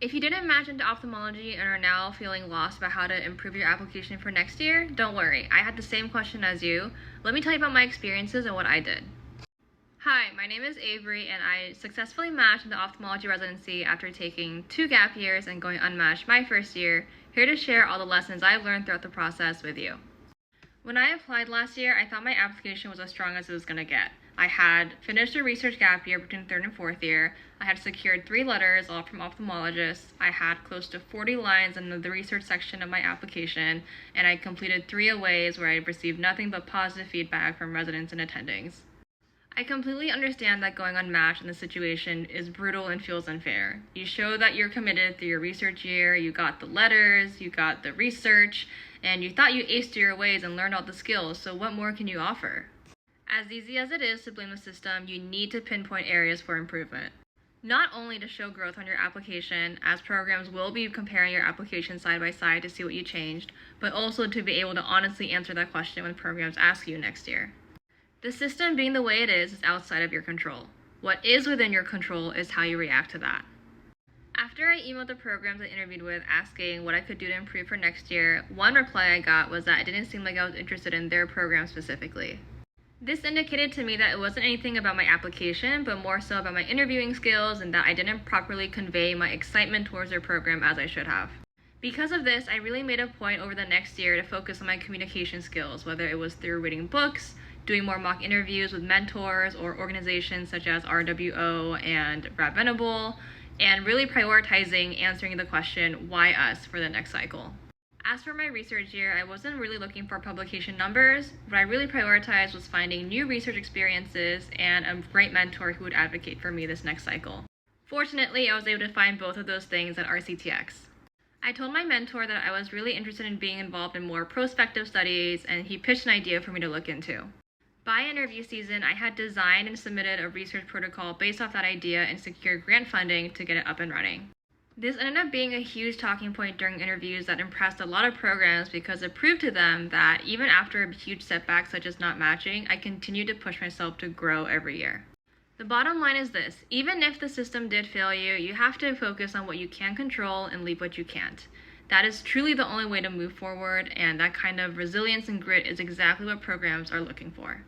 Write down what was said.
If you didn't match into ophthalmology and are now feeling lost about how to improve your application for next year, don't worry. I had the same question as you. Let me tell you about my experiences and what I did. Hi, my name is Avery, and I successfully matched into ophthalmology residency after taking 2 gap years and going unmatched my first year, here to share all the lessons I've learned throughout the process with you. When I applied last year, I thought my application was as strong as it was going to get. I had finished a research gap year between 3rd and 4th year. I had secured 3 letters, all from ophthalmologists. I had close to 40 lines in the research section of my application, and I completed 3 aways where I received nothing but positive feedback from residents and attendings. I completely understand that going unmatched in this situation is brutal and feels unfair. You show that you're committed through your research year, you got the letters, you got the research, and you thought you aced your aways and learned all the skills, so what more can you offer? As easy as it is to blame the system, you need to pinpoint areas for improvement. Not only to show growth on your application, as programs will be comparing your application side by side to see what you changed, but also to be able to honestly answer that question when programs ask you next year. The system being the way it is outside of your control. What is within your control is how you react to that. After I emailed the programs I interviewed with asking what I could do to improve for next year, one reply I got was that it didn't seem like I was interested in their program specifically. This indicated to me that it wasn't anything about my application, but more so about my interviewing skills and that I didn't properly convey my excitement towards their program as I should have. Because of this, I really made a point over the next year to focus on my communication skills, whether it was through reading books, doing more mock interviews with mentors or organizations such as RWO and Rad Venable, and really prioritizing answering the question, why us, for the next cycle. As for my research year, I wasn't really looking for publication numbers. What I really prioritized was finding new research experiences and a great mentor who would advocate for me this next cycle. Fortunately, I was able to find both of those things at RCTX. I told my mentor that I was really interested in being involved in more prospective studies, and he pitched an idea for me to look into. By interview season, I had designed and submitted a research protocol based off that idea and secured grant funding to get it up and running. This ended up being a huge talking point during interviews that impressed a lot of programs because it proved to them that even after a huge setback such as not matching, I continued to push myself to grow every year. The bottom line is this: even if the system did fail you, you have to focus on what you can control and leave what you can't. That is truly the only way to move forward, and that kind of resilience and grit is exactly what programs are looking for.